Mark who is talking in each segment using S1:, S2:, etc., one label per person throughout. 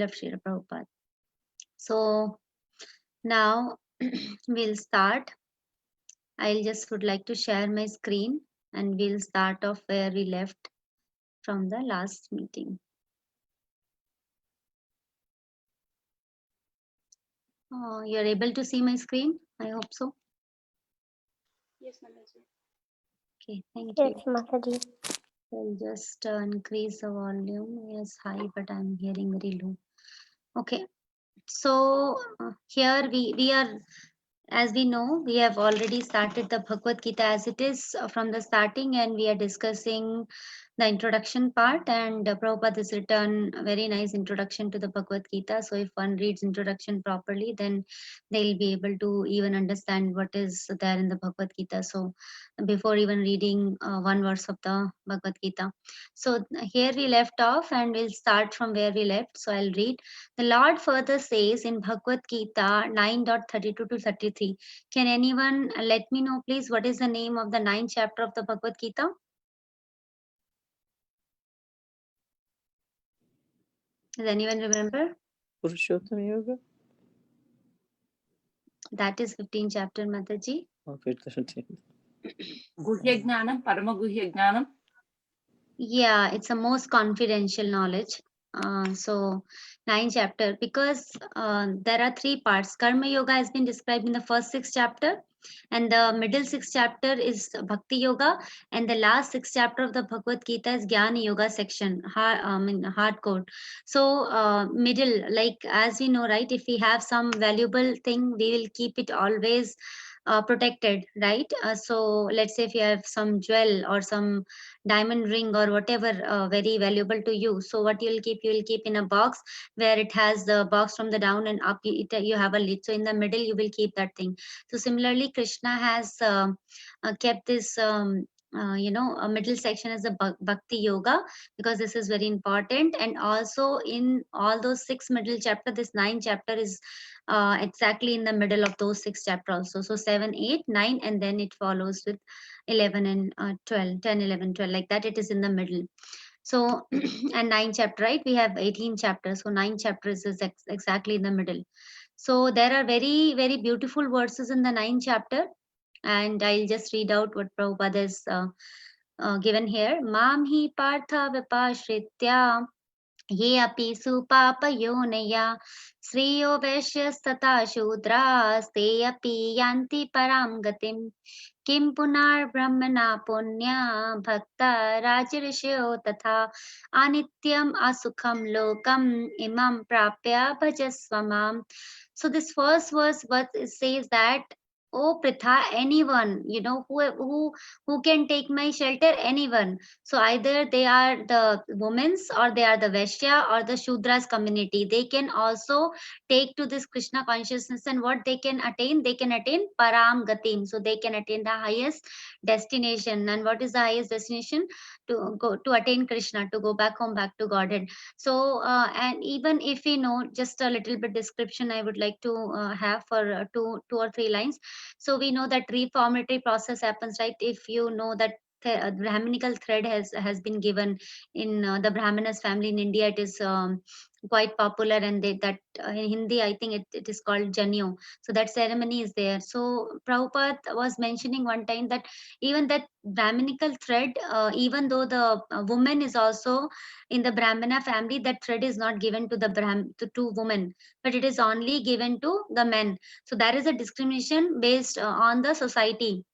S1: of Srila Prabhupada. So now we'll start. I'll just would like to share my screen and we'll start off where we left from the last meeting. You're able to see my screen? I hope so.
S2: Yes, Mataji.
S1: Okay, thank
S3: Yes,
S1: you.
S3: Mataji.
S1: I'll just increase the volume. Yes, high, but I'm hearing very low. Okay, so here we are, as we know, we have already started the Bhagavad Gita as it is from the starting, and we are discussing the introduction part. And Prabhupada has written a very nice introduction to the Bhagavad Gita. So if one reads introduction properly, then they'll be able to even understand what is there in the Bhagavad Gita. So before even reading one verse of the Bhagavad Gita. So here we left off, and we'll start from where we left. So I'll read. The Lord further says in Bhagavad Gita 9.32 to 33. Can anyone let me know, please, what is the name of the 9th chapter of the Bhagavad Gita? Does anyone remember?
S4: Purushottam Yoga?
S1: That is 15th chapter, Mataji.
S4: Okay, 13.
S2: Guhyagnanam, Paramaguhyagnanam.
S1: Yeah, it's a most confidential knowledge. So 9th chapter, because there are 3 parts. Karma Yoga has been described in the first 6 chapter, and the middle 6 chapter is Bhakti Yoga, and the last 6 chapter of the Bhagavad Gita is Jnana Yoga section, hardcore. So middle, like as we know, right? If we have some valuable thing, we will keep it always protected, right? So let's say if you have some jewel or some diamond ring or whatever very valuable to you, so what you will keep in a box where it has the box from the down and up, you have a lid, so in the middle you will keep that thing. So similarly Krishna has kept this a middle section as a bhakti yoga, because this is very important. And also in all those 6 middle chapter, this 9th chapter is exactly in the middle of those 6 chapters also. So 7, 8, 9, and then it follows with 11 and 12, 10, 11, 12, like that. It is in the middle. So and 9 chapter, right? We have 18 chapters, so 9 chapters is exactly in the middle. So there are very, very beautiful verses in the 9th chapter, and I'll just read out what Prabhupada has given here. Mam hi partha vipashritya ye api supapayoneya Sriyo Vaishyastata Shudras api yanti param gatim Kim punar brahmana punya bhakta rajrishyo tatha anityam asukham lokam imam prapya bhajasvamam. So this first verse what it says that, oh Pritha, anyone, who can take my shelter, anyone. So either they are the women's, or they are the Vaishya or the Shudras community. They can also take to this Krishna consciousness, and what they can attain? They can attain Param Gatim. So they can attain the highest destination. And what is the highest destination? To go to attain Krishna, to go back home, back to Godhead. So and even if we know just a little bit description, I would like to have for two or three lines. So we know that reformatory process happens, right? If you know that Brahminical thread has been given in the Brahmanas family in India, it is quite popular, and that in Hindi I think it is called Janyo. So that ceremony is there. So Prabhupada was mentioning one time that even that Brahminical thread, even though the woman is also in the Brahmana family, that thread is not given to the to women, but it is only given to the men. So there is a discrimination based on the society,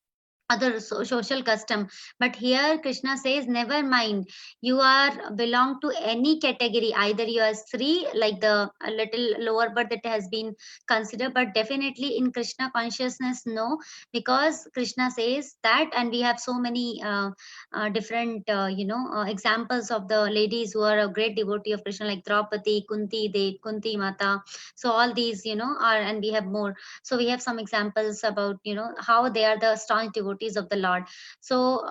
S1: other social custom. But here Krishna says, never mind, you are belong to any category, either you are Sri, like the a little lower birth that has been considered, but definitely in Krishna consciousness, no. Because Krishna says that, and we have so many different examples of the ladies who are a great devotee of Krishna, like Draupadi, Kunti Mata. So all these are, and we have more. So we have some examples about how they are the staunch devotees of the Lord. So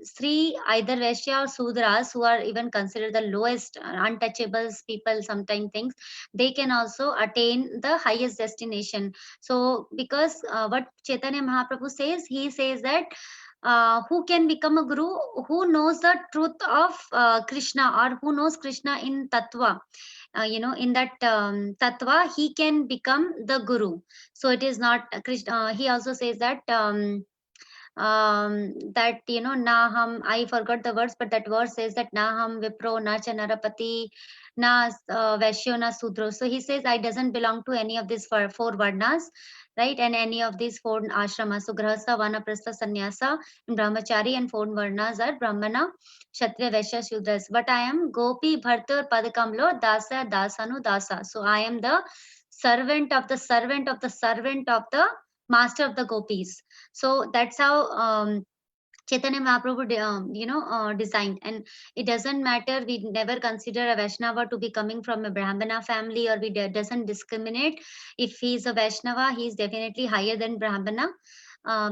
S1: Sri, either Vaishya or Sudras, who are even considered the lowest untouchables people, sometimes things, they can also attain the highest destination. So because what Chaitanya Mahaprabhu says, he says that who can become a guru? Who knows the truth of Krishna, or who knows Krishna in tattva. in that tattva, he can become the guru. So it is not Krishna. He also says that that na I forgot the words, but that verse says that na vipro na cha narapati na vaishyo na sudro. So he says I doesn't belong to any of these four varnas, right, and any of these four ashramas. So grahastha, vanaprastha, sannyasa, and brahmachari, and four varnas are brahmana, kshatriya, vaishya, shudras. But I am gopi bhartur padakamlo dasa dasanu dasa. So I am the servant of the servant of the servant of the master of the gopis. So that's how Chaitanya Mahaprabhu, designed. And it doesn't matter, we never consider a Vaishnava to be coming from a Brahmana family, or we doesn't discriminate. If he is a Vaishnava, he is definitely higher than Brahmana,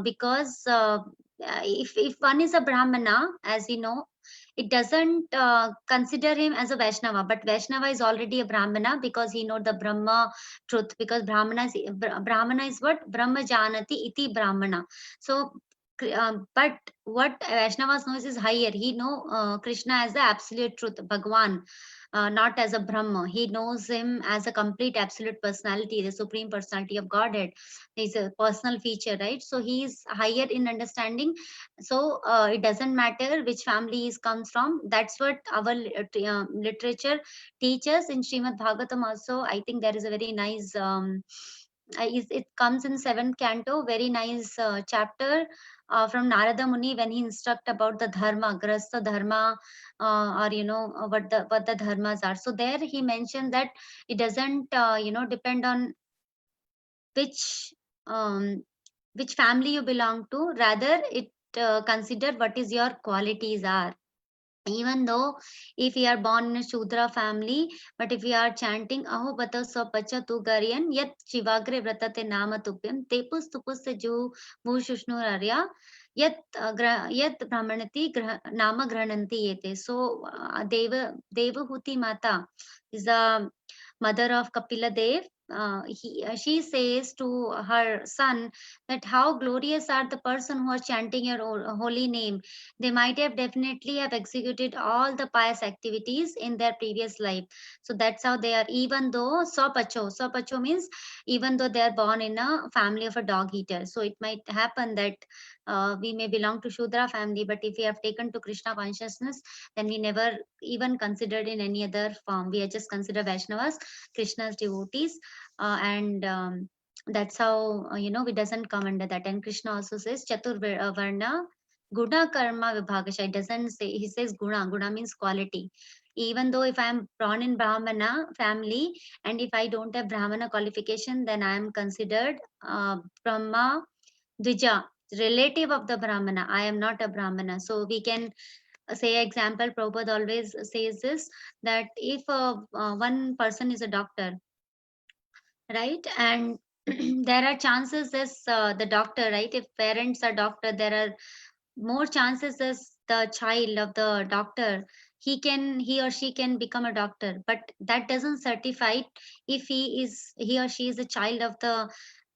S1: because if one is a Brahmana, as we know, it doesn't consider him as a Vaishnava, but Vaishnava is already a Brahmana because he know the Brahma truth, because Brahmana is what? Brahma Janati iti Brahmana. So but what Vaishnavas knows is higher. He know Krishna as the absolute truth, Bhagwan, not as a Brahma. He knows him as a complete absolute personality, the supreme personality of Godhead. He's a personal feature, right? So he is higher in understanding. So it doesn't matter which family he comes from. That's what our literature teaches in Srimad Bhagavatam also. I think there is a very nice it comes in 7th canto, very nice chapter from Narada Muni, when he instruct about the dharma, grasta dharma, or what the dharmas are. So there he mentioned that it doesn't depend on which which family you belong to. Rather, it consider what is your qualities are. Even though if we are born in a Shudra family, but if we are chanting Aho Bata Swapacha Tu Gariyan Yat Shivagre Vratate Nama Tupyam Tepus Tupus Ju Bhushushnu Arya Yat Yat Brahmanati Nama Grananti Yete. So Devahuti Mata is the mother of Kapila Dev. She says to her son that how glorious are the person who are chanting your holy name. They might have definitely have executed all the pious activities in their previous life. So that's how they are, even though Sopacho means even though they are born in a family of a dog eater. So it might happen that we may belong to Shudra family, but if we have taken to Krishna consciousness, then we never even considered in any other form. We are just consider Vaishnavas, Krishna's devotees, and that's how we doesn't come under that. And Krishna also says Chatur Varna Guna Karma Vibhagasha. It doesn't say, he says Guna. Guna means quality. Even though if I am born in Brahmana family, and if I don't have Brahmana qualification, then I am considered Brahma Dvija, relative of the Brahmana. I am not a Brahmana. So we can say example, Prabhupada always says this, that if one person is a doctor, right, and there are chances as the doctor, right, if parents are doctor, there are more chances as the child of the doctor, he or she can become a doctor, but that doesn't certify if he or she is a child of the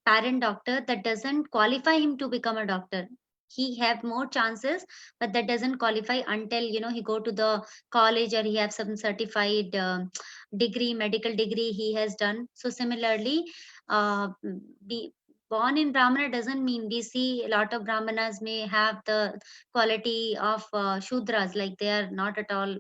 S1: parent doctor. That doesn't qualify him to become a doctor. He have more chances, but that doesn't qualify until he go to the college, or he have some certified degree, medical degree he has done. So similarly, be born in Brahmana doesn't mean, we see a lot of Brahmanas may have the quality of Shudras, like they are not at all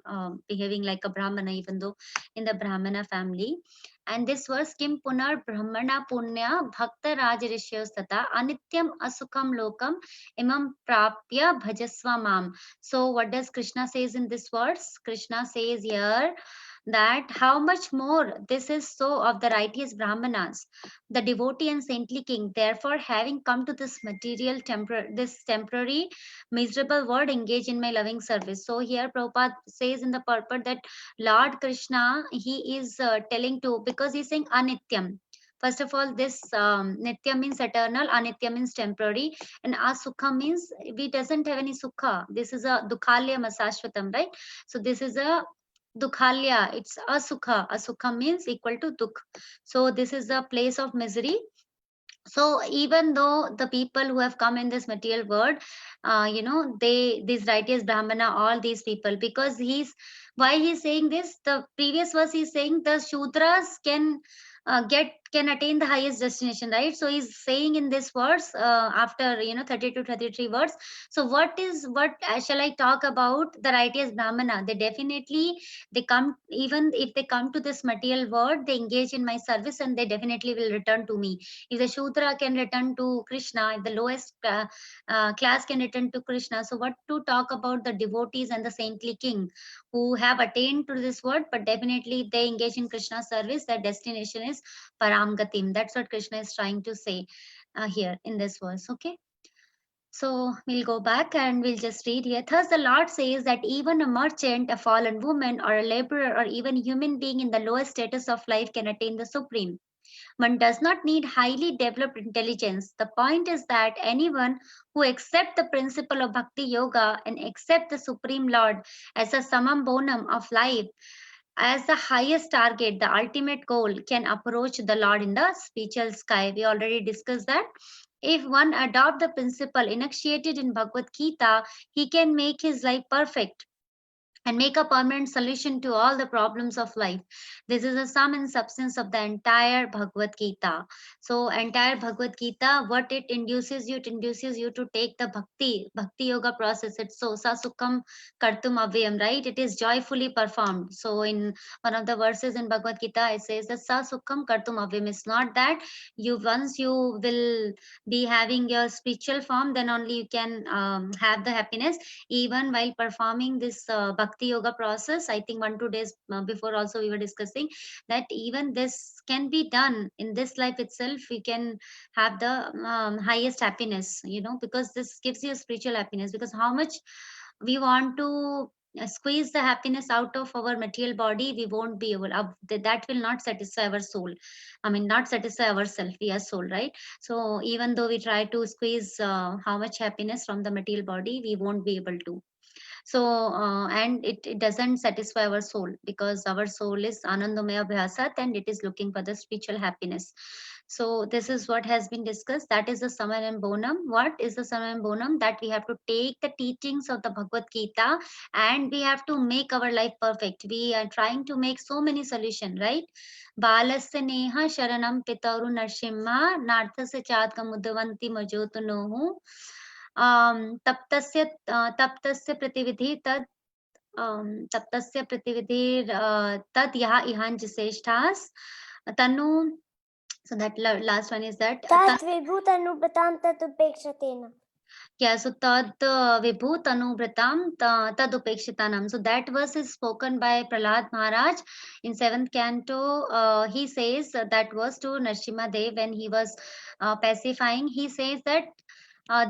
S1: behaving like a Brahmana, even though in the Brahmana family. And this verse, Kim Punar Brahmana Punya Bhakta Raj Rishyostata Anityam Asukam Lokam Imam Prapya Bhajasva Mam. So what does Krishna says in this verse? Krishna says here that how much more this is so of the righteous Brahmanas, the devotee and saintly king, therefore having come to this material this temporary miserable world, engage in my loving service. So here Prabhupada says in the purport that Lord Krishna, he is telling to, because he's saying anityam. First of all, this nitya means eternal, anitya means temporary, and asukha means we doesn't have any sukha. This is a dukhalya masashvatam, right? So this is a dukhalya, it's asukha. Asukha means equal to dukh. So this is a place of misery. So even though the people who have come in this material world, these righteous Brahmana, all these people, because he's Why he's saying this? The previous verse he's saying the Shudras can can attain the highest destination, right? So he's saying in this verse, after 30 to 33 words. So what shall I talk about the righteous Brahmana? They definitely, they come, even if they come to this material world, they engage in my service and they definitely will return to me. If the Shudra can return to Krishna, if the lowest class can return to Krishna, so what to talk about the devotees and the saintly king who have attained to this world, but definitely if they engage in Krishna service, their destination is Paramgatim. That's what Krishna is trying to say here in this verse. Okay. So we'll go back and we'll just read here. Thus the Lord says that even a merchant, a fallen woman, or a laborer, or even a human being in the lowest status of life can attain the supreme. One does not need highly developed intelligence. The point is that anyone who accepts the principle of Bhakti Yoga and accept the Supreme Lord as a summum bonum of life, as the highest target, the ultimate goal, can approach the Lord in the spiritual sky. We already discussed that. If one adopt the principle enunciated in Bhagavad Gita, he can make his life perfect and make a permanent solution to all the problems of life. This is the sum and substance of the entire Bhagavad Gita. So entire Bhagavad Gita, what it induces you to take the bhakti yoga process. It's so sasukham kartum avyam, right? It is joyfully performed. So in one of the verses in Bhagavad Gita, it says that sasukham kartum avyam. It's not that once you will be having your spiritual form, then only you can have the happiness. Even while performing this bhakti yoga process, I think 1-2 days before also we were discussing that even this can be done in this life itself. We can have the highest happiness, because this gives you a spiritual happiness. Because how much we want to squeeze the happiness out of our material body, we won't be able, that will not satisfy our soul. I mean, not satisfy ourselves, we are soul, right? So even though we try to squeeze how much happiness from the material body, we won't be able to. So and it doesn't satisfy our soul, because our soul is anandamaya bhyasat and it is looking for the spiritual happiness. So this is what has been discussed. That is the summum and bonum. What is the summum and bonum? That we have to take the teachings of the Bhagavad Gita and we have to make our life perfect. We are trying to make so many solutions, right? Balasya neha sharanam pitaru narsimha narthasya chatkam udvanti majotu nohu तप्तस्य प्रतिविधि तत् तप्तस्य प्रतिविधि तत् यः इहाञ्चश्रेष्ठास् तनु. So that last one is that
S3: tat vibhutanubhatam tat upekshaten.
S1: yeah, so tad vibhut anubratam tad upekshitanam. So that verse is spoken by Prahlad Maharaj in 7th canto. He says that verse to Narsimha Dev when he was pacifying. He says that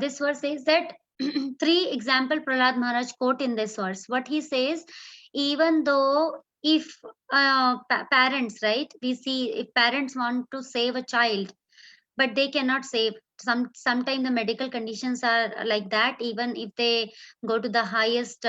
S1: this verse says that three example Prahlad Maharaj quote in this verse. What he says, even though if parents, right, we see if parents want to save a child, but they cannot save. Sometimes the medical conditions are like that. Even if they go to the highest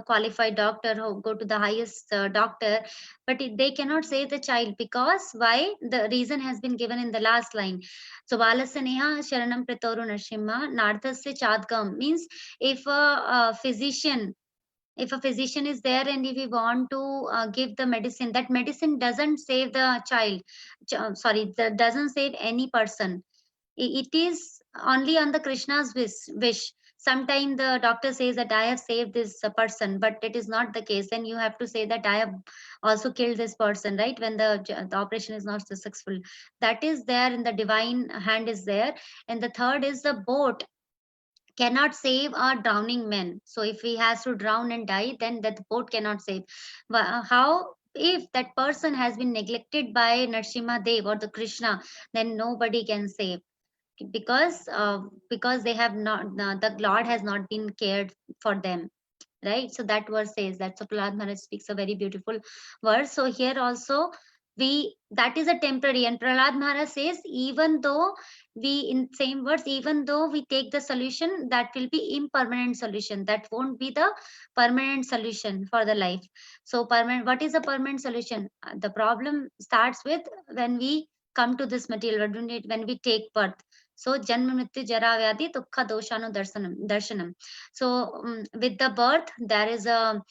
S1: qualified doctor or go to the highest doctor, but they cannot save the child. Because why? The reason has been given in the last line. So valasaneha sharanam pratoru narsimha nardhasya chadgam means if a physician, if a physician is there and if we want to give the medicine, that medicine doesn't save the child, sorry, that doesn't save any person. It is only on the Krishna's wish. Sometimes the doctor says that I have saved this person, but it is not the case. Then you have to say that I have also killed this person, right? When the operation is not successful, that is there in the divine hand is there. And the third is the boat cannot save a drowning man. So if he has to drown and die, then that boat cannot save. How? If that person has been neglected by Narsimha Dev or the Krishna, then nobody can save. Because they have not, the Lord has not been cared for them, right? So that verse says that. So Prahlad Maharaj speaks a very beautiful verse. So here also that is a temporary, and Prahlad Maharaj says even though we, in same words, even though we take the solution, that will be impermanent solution, that won't be the permanent solution for the life. So permanent, what is a permanent solution? The problem starts with when we come to this material, when we take birth. So janma mrityu jara vyadi dukkha doshanu darshanam. So with the birth there is a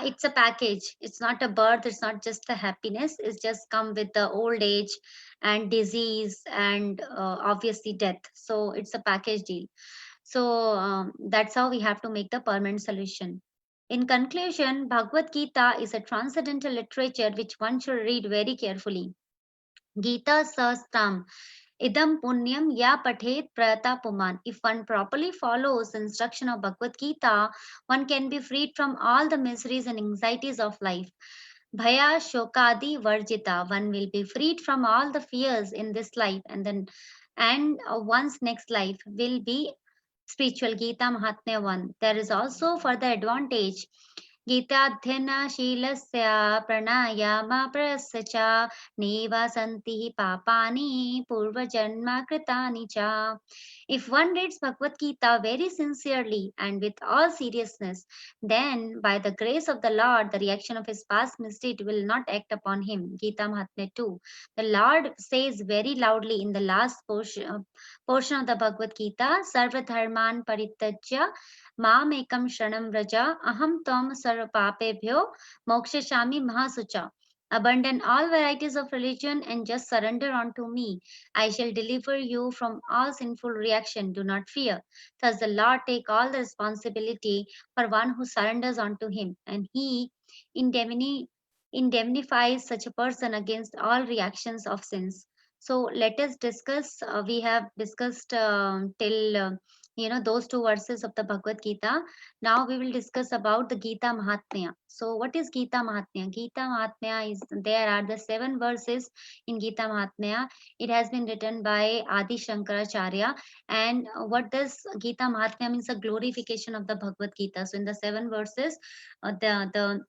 S1: it's a package. It's not a birth. It's not just the happiness. It's just come with the old age and disease and obviously death. So it's a package deal. So that's how we have to make the permanent solution. In conclusion, Bhagavad Gita is a transcendental literature which one should read very carefully. Gita Sahasram Idam Punyam Ya Pathet Prayata Puman. If one properly follows the instruction of Bhagavad Gita, one can be freed from all the miseries and anxieties of life. Bhaya Shokadi Varjita. One will be freed from all the fears in this life, and one's next life will be spiritual. Gita Mahatmya 1. There is also further advantage. गीताध्ययनशीलस्य प्राणायामप्रस्य च नैव सन्ति पापानि पूर्वजन्मकृतानि च. If one reads Bhagavad Gita very sincerely and with all seriousness, then by the grace of the Lord, the reaction of his past misdeed will not act upon him. Gita Mahatmya 2. The Lord says very loudly in the last portion of the Bhagavad Gita, Sarva Dharman Parityajya Mam ekam sharanam vraja aham tvam sarva papebhyo mokshashami mahasucha. Abandon all varieties of religion and just surrender unto me. I shall deliver you from all sinful reaction. Do not fear. Thus the Lord take all the responsibility for one who surrenders unto him, and he indemnifies such a person against all reactions of sins. So let us discuss. We have discussed till those two verses of the Bhagavad Gita. Now we will discuss about the Gita Mahatmya. So what is Gita Mahatmya? Gita Mahatmya is, there are the 7 verses in Gita Mahatmya. It has been written by Adi Shankaracharya. And what does Gita Mahatmya means? A glorification of the Bhagavad Gita. So in the 7 verses, the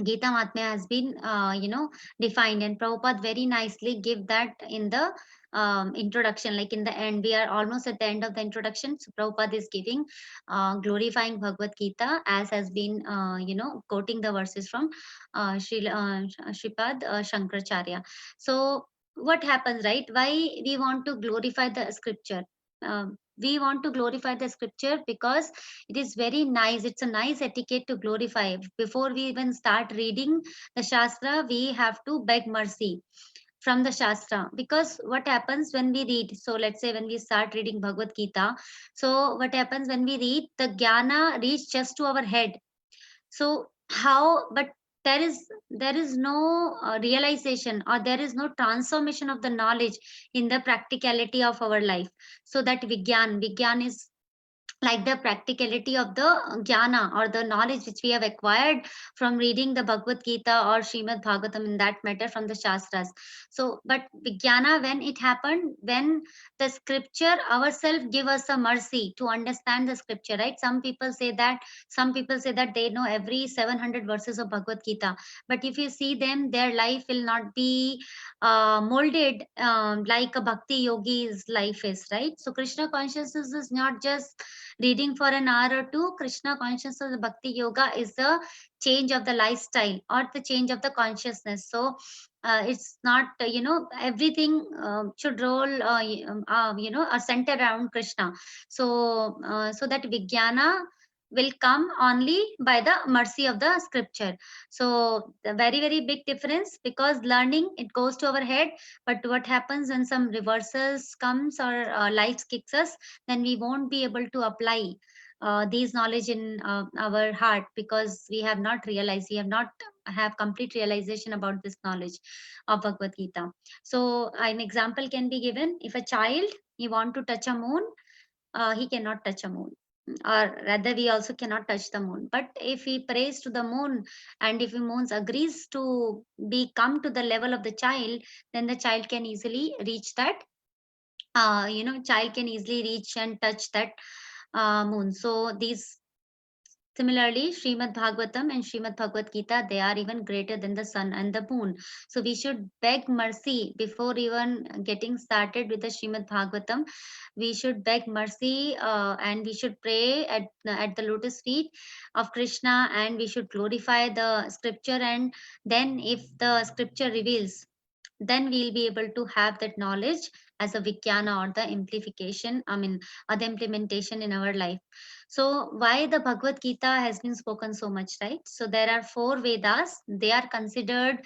S1: Gita Mahatmya has been, defined, and Prabhupada very nicely give that in the introduction. Like in the end, we are almost at the end of the introduction. So Prabhupada is giving, glorifying Bhagavad Gita, as has been, quoting the verses from Shripad Shankaracharya. So what happens, right? Why we want to glorify the scripture? We want to glorify the scripture because it is very nice. It's a nice etiquette to glorify. Before we even start reading the Shastra, we have to beg mercy from the Shastra. Because what happens when we read? So let's say when we start reading Bhagavad Gita, so what happens when we read? The jnana reach just to our head. So how? But there is no realization, or there is no transformation of the knowledge in the practicality of our life. So that Vigyan is like the practicality of the jnana, or the knowledge which we have acquired from reading the Bhagavad Gita or Srimad Bhagavatam, in that matter from the Shastras. So, but Vijnana, when it happened, when the scripture ourselves give us a mercy to understand the scripture, right? Some people say that they know every 700 verses of Bhagavad Gita, but if you see them, their life will not be molded like a bhakti yogi's life is, right? So Krishna consciousness is not just reading for an hour or two. Krishna consciousness, bhakti yoga is the change of the lifestyle or the change of the consciousness. So it's not everything should roll center around Krishna. So so that Vijnana will come only by the mercy of the scripture. So the very, very big difference, because learning, it goes to our head, but what happens when some reversals comes, or life kicks us, then we won't be able to apply these knowledge in our heart, because we have not realized, we have not have complete realization about this knowledge of Bhagavad Gita. So an example can be given. If a child, he want to touch a moon, he cannot touch a moon, or rather we also cannot touch the moon. But if he prays to the moon, and if the moon agrees to come to the level of the child, then the child can easily reach that, child can easily reach and touch that moon. So these, similarly, Srimad Bhagavatam and Srimad Bhagavad Gita, they are even greater than the sun and the moon. So we should beg mercy before even getting started with the Srimad Bhagavatam. We should beg mercy, and we should pray at the lotus feet of Krishna, and we should glorify the scripture. And then if the scripture reveals then we'll be able to have that knowledge as a Vikyana or the implication, or the implementation in our life. So why the Bhagavad Gita has been spoken so much, right? So there are 4 Vedas. They are considered,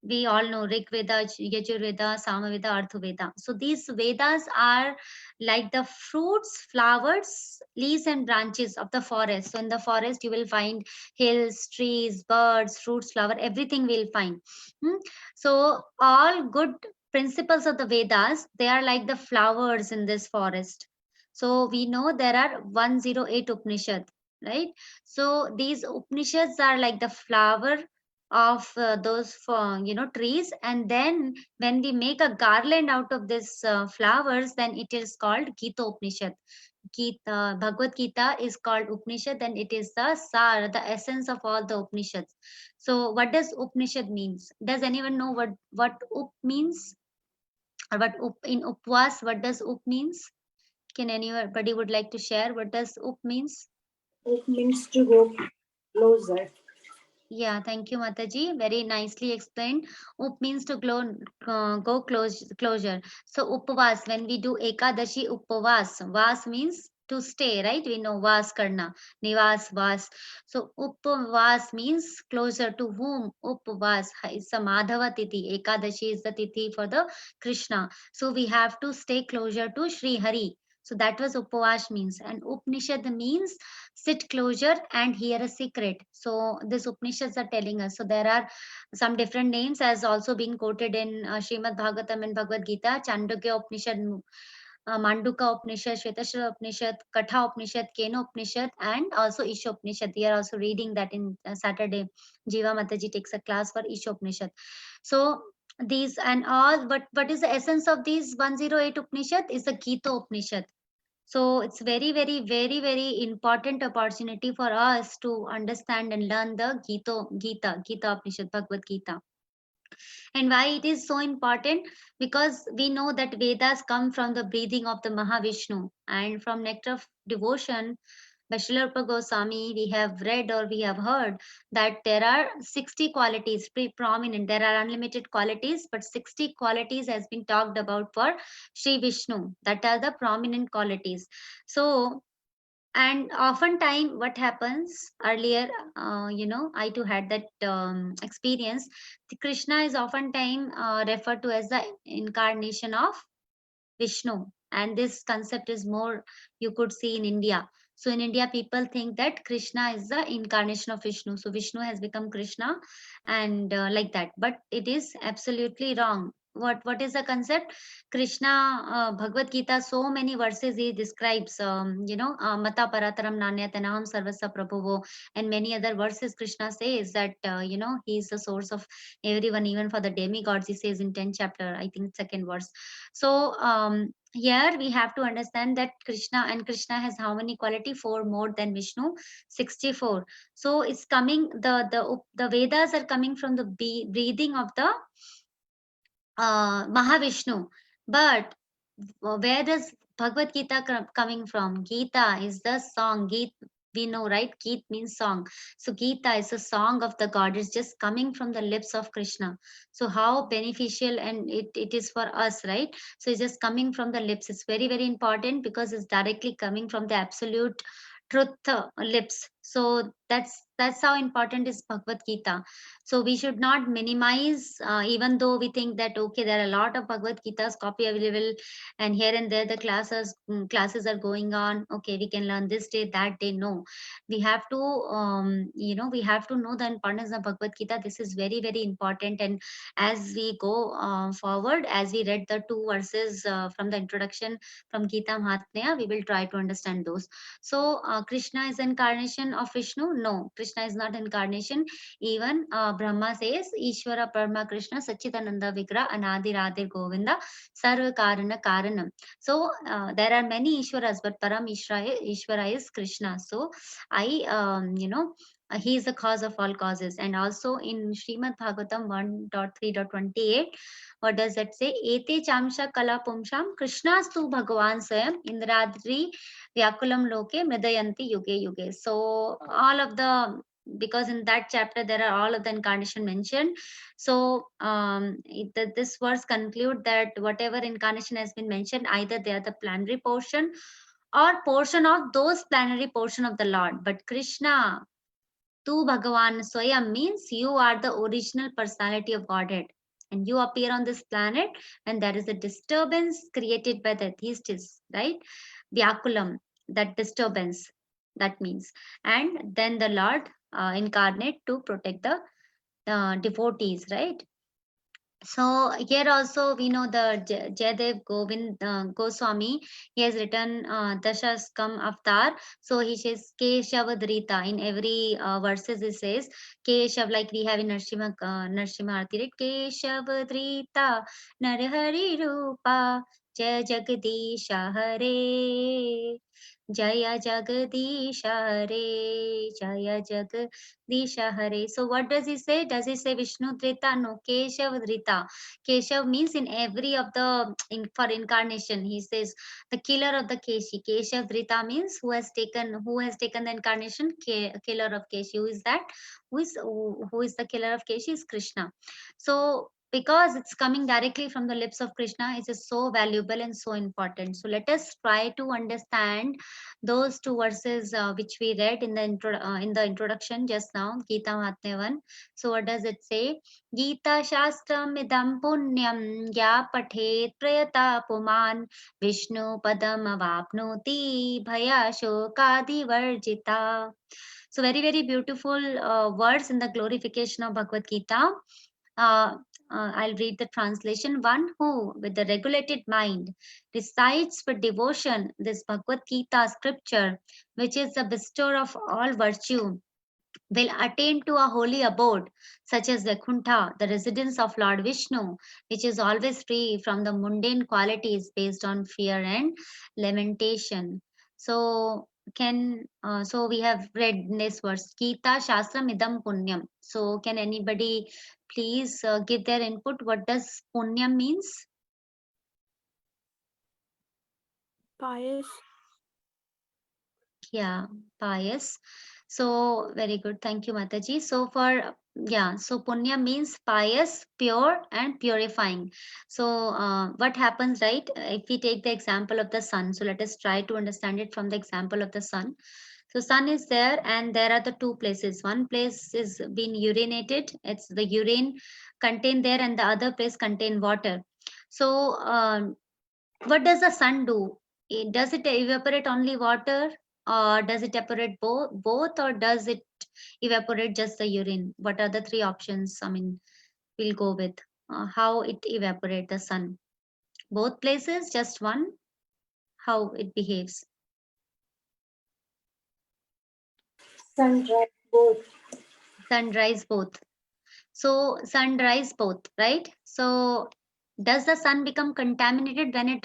S1: we all know, Rig Veda, Yajurveda, Samaveda, Arthaveda. So these Vedas are like the fruits, flowers, leaves and branches of the forest. So in the forest, you will find hills, trees, birds, fruits, flower, everything we'll find. So all good principles of the Vedas, they are like the flowers in this forest. So we know there are 108 Upanishad, right? So these Upanishads are like the flower of those trees, and then when we make a garland out of this flowers, then it is called Gita Upanishad. Bhagavad Gita is called Upanishad, and it is the sar, the essence of all the Upanishads. So what does Upanishad means? Does anyone know what up means, or what up in Upvas, what does up means? Can anybody would like to share what does up means?
S5: It means to go closer.
S1: Yeah, thank you, Mataji. Very nicely explained. Up means to go closure. So upavas, when we do Ekadashi upavas, vas means to stay, right? We know vas karna, nivas vas. So upavas means closer to whom? Upavas is a Madhava Tithi. Ekadashi is the Tithi for the Krishna. So we have to stay closer to Sri Hari. So that was Upavash means. And Upanishad means sit closer and hear a secret. So this Upanishads are telling us. So there are some different names as also been quoted in Srimad Bhagavatam and Bhagavad Gita. Chandogya Upanishad, Manduka Upanishad, Shvetashwara Upanishad, Katha Upanishad, Kena Upanishad, and also Isha Upanishad. We are also reading that in Saturday. Jiva Mataji takes a class for Isha Upanishad. So these and all, but what is the essence of these 108 Upanishad is the Gita Upanishad. So it's very, very, very, very important opportunity for us to understand and learn the Gita Upanishad, Bhagavad Gita. And why it is so important? Because we know that Vedas come from the breathing of the Mahavishnu, and from Nectar of Devotion by Srila Rupa Goswami, we have read or we have heard that there are 60 qualities prominent. There are unlimited qualities, but 60 qualities has been talked about for Sri Vishnu. That are the prominent qualities. So, and oftentimes what happens earlier, I too had that experience. The Krishna is oftentimes referred to as the incarnation of Vishnu, and this concept is more you could see in India. So in India, people think that Krishna is the incarnation of Vishnu. So Vishnu has become Krishna, and like that. But it is absolutely wrong. What is the concept? Krishna, Bhagavad Gita, so many verses he describes. Mata parataram nanyatanaham sarvasya prabhuvo, and many other verses. Krishna says that he is the source of everyone, even for the demigods. He says in 10th chapter, I think second verse. So here we have to understand that Krishna has how many quality? 4 more than Vishnu, 64. So it's coming, the Vedas are coming from the breathing of the Mahavishnu. But where does Bhagavad Gita coming from? Gita is the song. We know, right? Geet means song. So Gita is a song of the God. It's just coming from the lips of Krishna. So how beneficial and it is for us, right? So it's just coming from the lips. It's very, very important because it's directly coming from the absolute truth lips. So that's how important is Bhagavad Gita. So we should not minimize, even though we think that okay, there are a lot of Bhagavad Gita's copy available, and here and there the classes are going on. Okay, we can learn this day, that day. No, we have to we have to know the importance of Bhagavad Gita. This is very, very important. And as we go forward, as we read the 2 verses from the introduction from Gita Mahatmya, we will try to understand those. So Krishna is incarnation of Vishnu? No, Krishna is not incarnation. Even Brahma says, Ishvara Parma Krishna Sachidananda Vigra Anadi Radhe Govinda Sarva Karana Karanam. So there are many Ishwaras, but Param Ishvara is Krishna. So he is the cause of all causes. And also in Srimad Bhagavatam 1.3.28, what does it say? Ete chamsha kala pumsham Krishnastu Bhagavan Swayam Indradri Vyakulam Loke Mridayanti Yuge Yuge. So all of the because in that chapter there are all of the incarnation mentioned. So this verse conclude that whatever incarnation has been mentioned, either they are the plenary portion or portion of those plenary portion of the Lord. But Krishna, Tu Bhagavan Swayam means you are the original personality of Godhead. And you appear on this planet when there is a disturbance created by the atheists, right? Vyakulam, that disturbance, that means. And then the Lord incarnate to protect the devotees, right? So here also we know the Jayadev Govind Goswami, he has written Dashaskam Avatar. So he says Keshavadrita. In every verses he says Keshav, like we have in Narsimha Arati, right? Keshavadrita Narhari Rupa Jaya Jagadisha Hare. Jaya Jagadisha Hare. Jaya Jagadisha Hare. So what does he say? Does he say Vishnu Drita? No, Keshav Drita. Keshav means in every of the for incarnation. He says the killer of the Keshi. Keshav Drita means who has taken the incarnation, killer of Keshi. Who is that? Who is the killer of Keshi? Is Krishna. So because it's coming directly from the lips of Krishna, it is so valuable and so important. So let us try to understand those two verses which we read in the introduction just now, Gita Mahatmya 1. So what does it say? Gita Shastram idam punyam ya pathet prayata puman Vishnu padam avapnoti bhaya shokadi varjita. So very, very beautiful words in the glorification of Bhagavad Gita. I'll read the translation. One who, with the regulated mind, recites with devotion this Bhagavad Gita scripture, which is the bestower of all virtue, will attain to a holy abode, such as Vaikuntha, the residence of Lord Vishnu, which is always free from the mundane qualities based on fear and lamentation. So so we have read in this verse, Gita Shastram Idam Punyam. So can anybody please give their input? What does Punyam means?
S3: Pious.
S1: Yeah, pious. So very good. Thank you, Mataji. So so punya means pious, pure, and purifying. So what happens, right? If we take the example of the sun, so let us try to understand it from the example of the sun. So sun is there, and there are the two places. One place is being urinated; it's the urine contained there, and the other place contain water. So what does the sun do? Does it evaporate only water, or does it evaporate both, or does it evaporate just the urine? What are the three options? I mean, we'll go with how it evaporate the sun. Both places, just one, how it behaves.
S5: Sunrise both.
S1: Sunrise both. So sunrise both, right? So does the sun become contaminated when it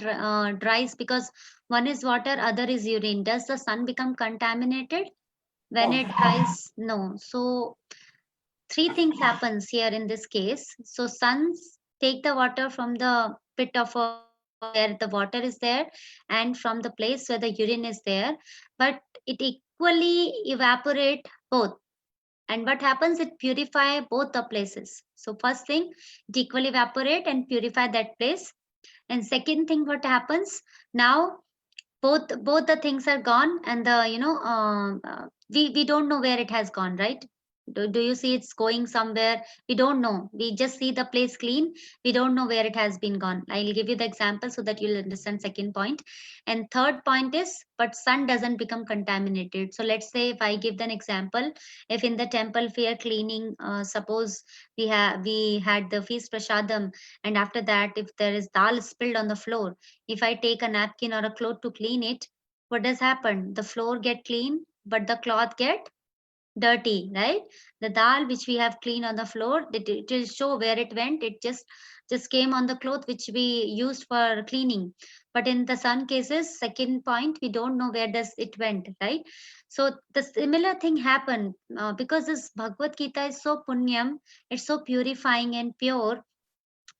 S1: dries? Because one is water, other is urine. Does the sun become contaminated when it dries? No. So three things happens here in this case. So suns take the water from the pit of where the water is there, and from the place where the urine is there, but it equally evaporate both. And what happens? It purify both the places. So first thing, it equally evaporate and purify that place. And second thing, what happens now? Both the things are gone, and the we don't know where it has gone, right? Do you see it's going somewhere? We don't know. We just see the place clean. We don't know where it has been gone. I'll give you the example so that you'll understand second point. And third point is, but sun doesn't become contaminated. So let's say if I give an example, if in the temple we are cleaning, suppose we had the feast prasadam, and after that if there is dal spilled on the floor, if I take a napkin or a cloth to clean it, what does happen? The floor get clean, but the cloth get dirty, right? The dal which we have cleaned on the floor, it will show where it went. It just came on the cloth which we used for cleaning. But in the sun cases, second point, we don't know where does it went, right? So the similar thing happened because this Bhagavad Gita is so punyam, it's so purifying and pure,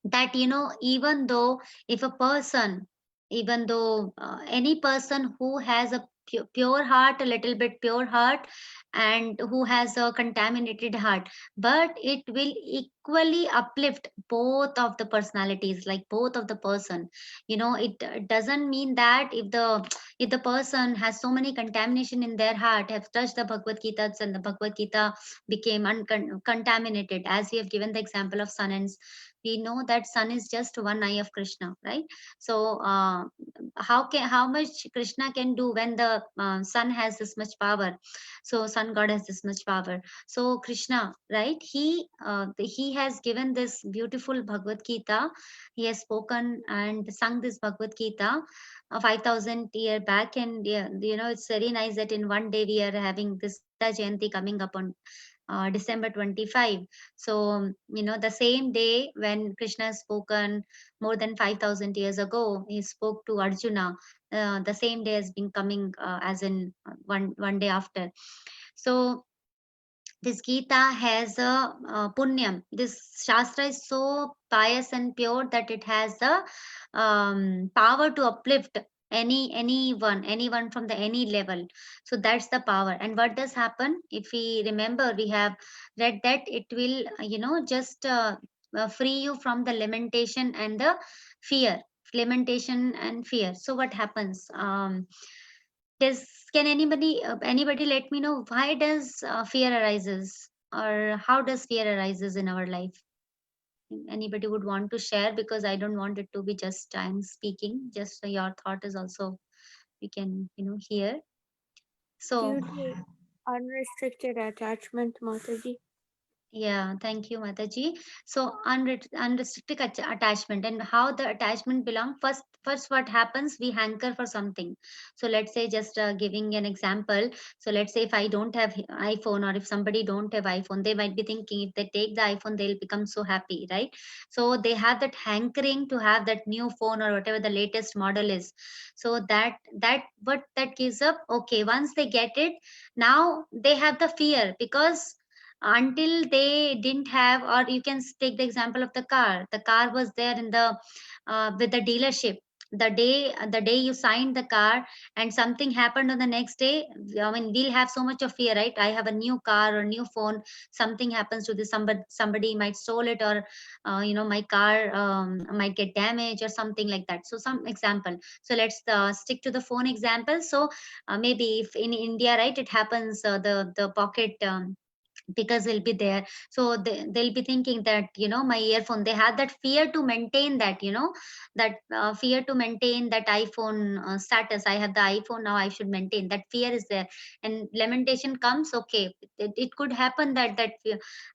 S1: that even though if a person, even though any person who has a pure heart, a little bit pure heart, and who has a contaminated heart, but it will equally uplift both of the personalities, like both of the person. It doesn't mean that if the person has so many contamination in their heart, have touched the Bhagavad Gita, and the Bhagavad Gita became contaminated, as we have given the example of sun, and we know that sun is just one eye of Krishna, right? So how much Krishna can do when the sun has this much power? So sun god has this much power. So Krishna, right, he has given this beautiful Bhagavad Gita. He has spoken and sung this Bhagavad Gita 5,000 year back, and yeah, it's very nice that in one day we are having this Gita Jayanti coming up on December 25. So, the same day when Krishna has spoken more than 5,000 years ago, he spoke to Arjuna. The same day has been coming as in one day after. So this Gita has a punyam. This Shastra is so pious and pure that it has the power to uplift anyone from the any level. So that's the power. And what does happen if we remember? We have read that it will just free you from the lamentation and the fear. Lamentation and fear. So what happens? Does Can anybody let me know why does fear arises, or how does fear arises in our life? Anybody would want to share, because I don't want it to be just I'm speaking, just so your thought is also we can hear. So
S3: Due to unrestricted attachment, Mataji.
S1: yeah, thank you, Mataji. So unrestricted attachment, and how the attachment belong. First, what happens? We hanker for something. So let's say, just giving an example. So let's say if I don't have iPhone, or if somebody don't have iPhone, they might be thinking if they take the iPhone, they'll become so happy, right? So they have that hankering to have that new phone or whatever the latest model is. So that gives up. Okay, once they get it, now they have the fear, because until they didn't have, or you can take the example of the car was there in the with the dealership. The day you signed the car and something happened on the next day, I mean, we'll have so much of fear, right? I have a new car or new phone, something happens to this, somebody might stole it, or my car might get damaged or something like that. So some example, so let's stick to the phone example. So maybe if in India, right, it happens, the pocket because will be there. So they'll be thinking that my earphone, they have that fear to maintain that, that fear to maintain that iPhone status. I have the iPhone, now I should maintain that. Fear is there, and lamentation comes. Okay, it could happen that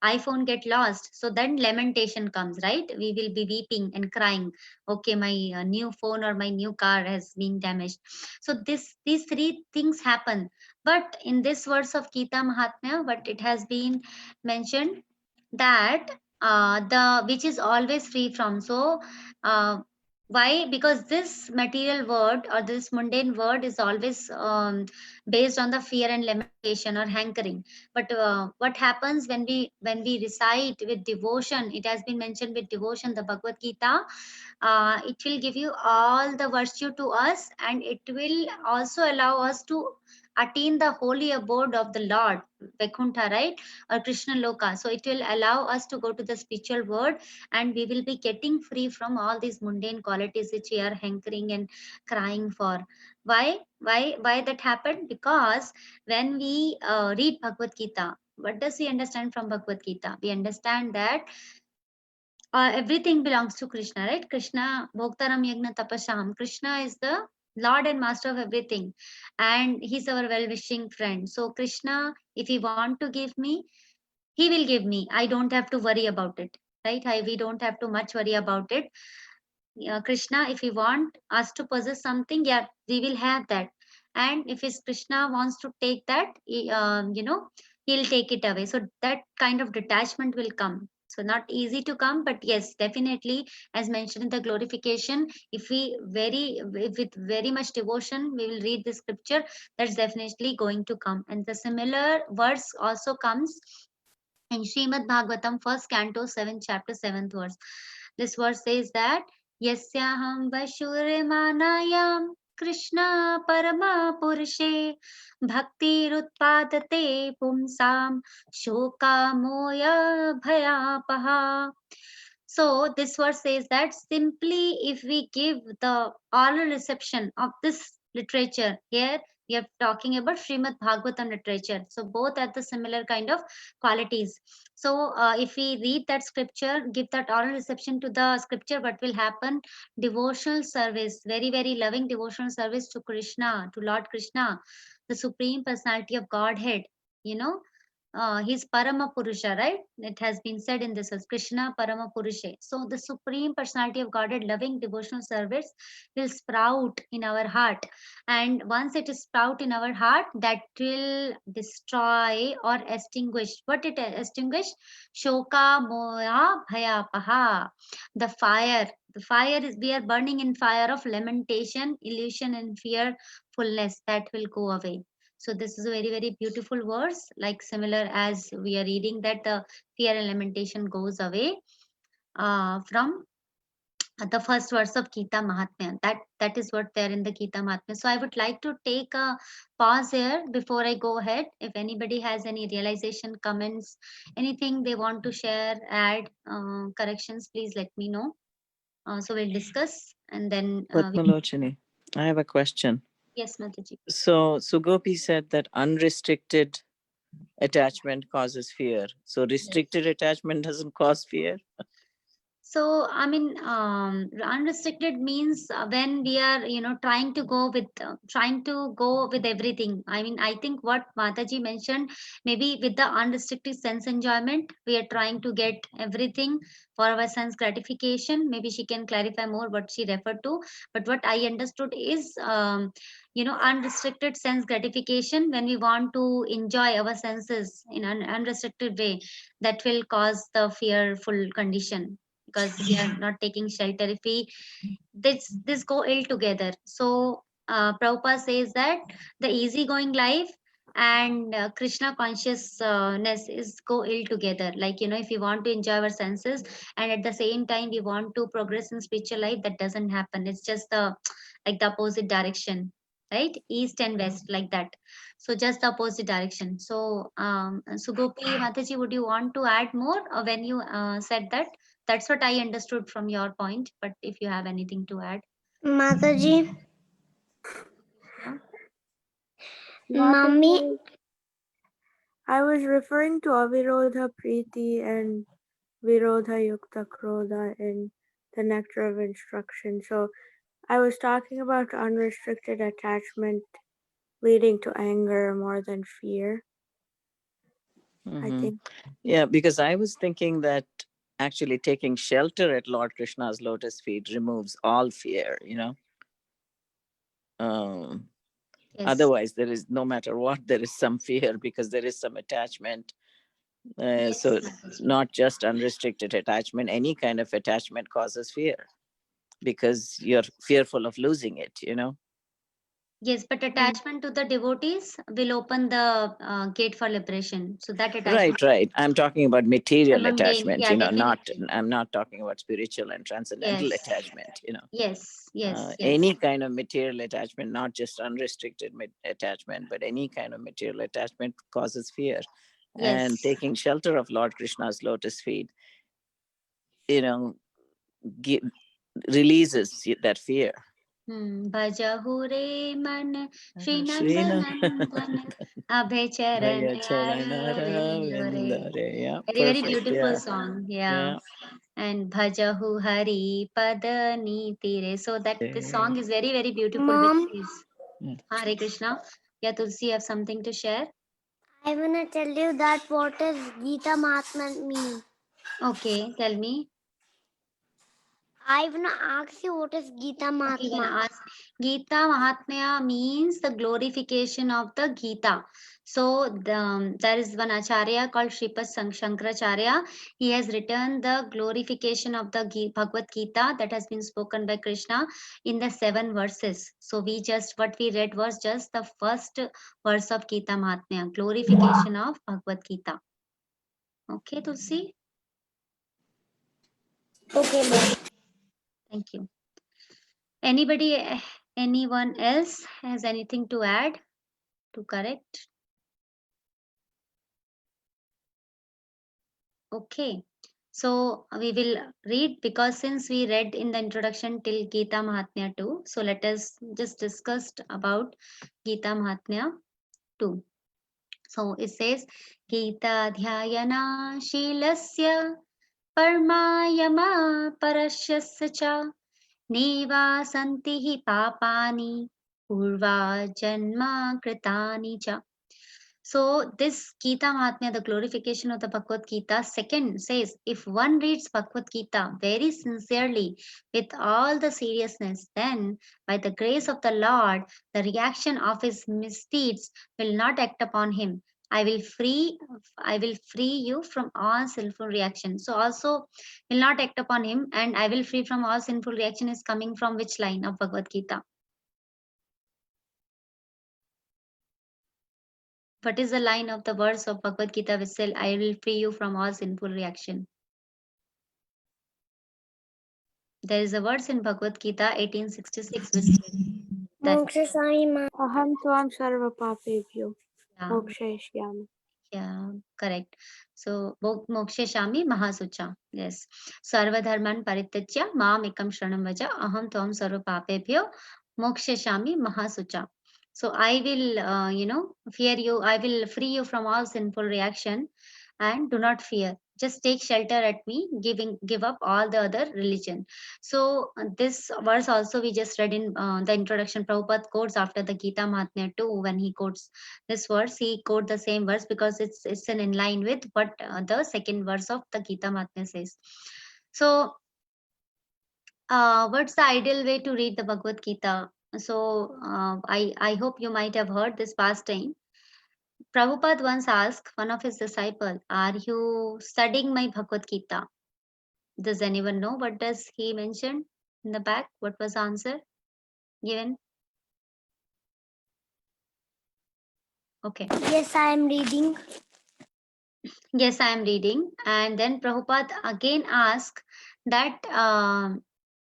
S1: iPhone get lost, so then lamentation comes, right? We will be weeping and crying. Okay, my new phone or my new car has been damaged. So these three things happen. But in this verse of Gita Mahatmya, what it has been mentioned, that the which is always free from. So why? Because this material word or this mundane word is always based on the fear and lamentation or hankering. But what happens when we recite with devotion? It has been mentioned with devotion, the Bhagavad Gita. It will give you all the virtue to us, and it will also allow us to attain the holy abode of the Lord, Vaikuntha, right? Or Krishna Loka. So it will allow us to go to the spiritual world, and we will be getting free from all these mundane qualities which we are hankering and crying for. Why? Why that happened? Because when we read Bhagavad Gita, what does we understand from Bhagavad Gita? We understand that everything belongs to Krishna, right? Krishna, Bhoktaram Yagna Tapasham. Krishna is the Lord and Master of everything, and He's our well-wishing friend. So Krishna, if He want to give me, He will give me. I don't have to worry about it, right? We don't have to much worry about it. Krishna, if He want us to possess something, yeah, we will have that. And if His Krishna wants to take that, He'll take it away. So that kind of detachment will come. So not easy to come, but yes, definitely, as mentioned in the glorification, if with very much devotion, we will read the scripture, that's definitely going to come. And the similar verse also comes in Srimad Bhagavatam, first canto, 7th chapter, 7th verse. This verse says that Yasyaham Vashuremanayam Krishna Parama Purushe Bhaktirutpadate Pumsam Shoka Moya Bhayapaha. So this verse says that simply if we give the oral reception of this literature, here we are talking about Srimad Bhagavatam literature. So both are the similar kind of qualities. So if we read that scripture, give that oral reception to the scripture, what will happen? Devotional service, very, very loving devotional service to Krishna, to Lord Krishna, the Supreme Personality of Godhead, you know. He's Parama Purusha, right? It has been said in this as Krishna Parama Purusha. So the Supreme Personality of Godhead, loving devotional service will sprout in our heart. And once it is sprout in our heart, that will destroy or extinguish. What it extinguish? Shoka Moya Bhayapaha. The fire. The fire is, we are burning in fire of lamentation, illusion, and fearfulness that will go away. So this is a very, very beautiful verse, like similar as we are reading that the fear and lamentation goes away from the first verse of Gita Mahatmya. That is what there in the Gita Mahatmya. So I would like to take a pause here before I go ahead. If anybody has any realization, comments, anything they want to share, add, corrections, please let me know. So we'll discuss and then
S4: Padmalochani, I have a question.
S1: yes, Mataji.
S4: So Sugopi said that unrestricted attachment causes fear. So restricted attachment doesn't cause fear.
S1: So, I mean, unrestricted means when we are, trying to go with everything. I mean, I think what Mataji mentioned, maybe with the unrestricted sense enjoyment, we are trying to get everything for our sense gratification. Maybe she can clarify more what she referred to. But what I understood is, unrestricted sense gratification when we want to enjoy our senses in an unrestricted way, that will cause the fearful condition, because we are not taking shelter. If we this go ill together. So Prabhupada says that the easygoing life and Krishna consciousness is go ill together. Like, if we want to enjoy our senses and at the same time we want to progress in spiritual life, that doesn't happen. It's just the like the opposite direction, right? East and west, like that. So just the opposite direction. So Sugopi Mataji, would you want to add more when you said that? That's what I understood from your point, but if you have anything to add.
S6: Mataji,
S1: Yeah.
S3: Mataji, I was referring to Avirodha Priti and Virodha Yukta Krodha in the Nectar of Instruction. So I was talking about unrestricted attachment leading to anger more than fear. I
S4: Mhm.
S3: think.
S4: Yeah, because I was thinking that actually taking shelter at Lord Krishna's lotus feet removes all fear,
S1: Yes.
S4: Otherwise, there is, no matter what, there is some fear because there is some attachment.
S1: Yes,
S4: So
S1: Mataji.
S4: not just unrestricted attachment, any kind of attachment causes fear because you're fearful of losing it,
S1: Yes, but attachment to the devotees will open the gate for liberation. So that attachment.
S4: Right. I'm talking about material
S1: Mundane,
S4: attachment,
S1: yeah,
S4: I'm not talking about spiritual and transcendental
S1: Yes.
S4: attachment,
S1: Yes.
S4: any kind of material attachment, not just unrestricted attachment, but any kind of material attachment causes fear. And
S1: Yes.
S4: taking shelter of Lord Krishna's lotus feet, releases that fear.
S1: Bhajahu re man Shri
S4: Shri
S1: Nandanandan Abhay Charan
S4: Yeah,
S1: Very, very
S4: perfect.
S1: beautiful
S4: Yeah.
S1: song. Yeah. And Bhajahu Hari Pada Nitire. So that this song is very, very beautiful.
S6: Mom.
S1: Which is
S4: Yeah.
S1: Hare Krishna. Yeah, Tulsi, you have something to share?
S6: I wanna tell you that what does Gita Mahatma mean.
S1: Okay, tell me.
S6: I wanna ask you what is Gita
S1: Okay, you can
S6: Mahatma.
S1: ask. Gita Mahatmya means the glorification of the Gita. So there is one Acharya called Sripad Shankaracharya. He has written the glorification of the Bhagavad Gita that has been spoken by Krishna in the 7 verses. So what we read was just the first verse of Gita Mahatmya, glorification of Bhagavad Gita. Okay, Tulsi?
S6: Okay, ma'am.
S1: Thank you. Anybody Anyone else has anything to add, to correct? Okay. So we will read, because since we read in the introduction till Gita Mahatmya 2, so let us just discuss about Gita Mahatmya 2. So it says, Gita Dhyayana Shilasya Parmayama Parashyasya cha Neva Santihi Papani Purva Janma Kritani cha. So this Gita Mahatmya, the glorification of the Bhagavad Gita, second says, if one reads Bhagavad Gita very sincerely with all the seriousness, then by the grace of the Lord, the reaction of his misdeeds will not act upon him. I will free you from all sinful reaction. So also will not act upon him, and I will free from all sinful reaction is coming from which line of Bhagavad Gita? What is the line of the verse of Bhagavad Gita which says, I will free you from all sinful reaction? There is a verse in Bhagavad Gita 1866 which says that,
S6: Moksha Sai Ma.
S3: Aham tvam sarva papebhyo
S1: yeah,
S3: mokshayishyami.
S1: yeah, correct. So, Mokshe Shami Mahasucha. Yes. Sarva Dharman Parityajya Mam Ekam Shranam Vaja Aham Tvam Sarva Papebhyo Mokshe Shami Mahasucha. So, I will, fear you. I will free you from all sinful reaction, and do not fear. Just take shelter at me, give up all the other religion. So, this verse also we just read in the introduction. Prabhupada quotes after the Gita Mahatmya too, when he quotes this verse, he quote the same verse because it's in line with what the second verse of the Gita Mahatmya says. So what's the ideal way to read the Bhagavad Gita? So I hope you might have heard this past time. Prabhupada once asked one of his disciples, are you studying my Bhagavad Gita? Does anyone know what does he mention in the back? What was the answer given? Okay.
S6: Yes, I am reading.
S1: Yes, I am reading. And then Prabhupada again asked that,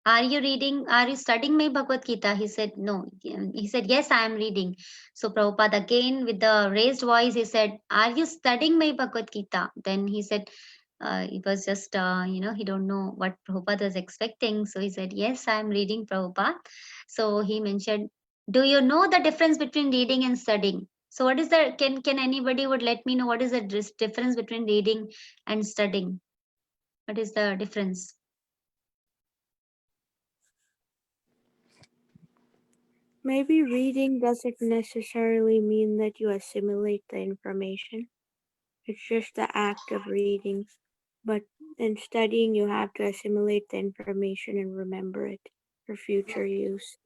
S1: are you studying my Bhagavad Gita? He said, no. He said, yes, I am reading. So Prabhupada again with the raised voice, he said, are you studying my Bhagavad Gita? Then he said, it was just, he don't know what Prabhupada was expecting. So he said, yes, I am reading, Prabhupada. So he mentioned, do you know the difference between reading and studying? So what is the, can anybody would let me know what is the difference between reading and studying? What is the difference?
S3: Maybe reading doesn't necessarily mean that you assimilate the information. It's just the act of reading. But in studying, you have to assimilate the information and remember it for future use.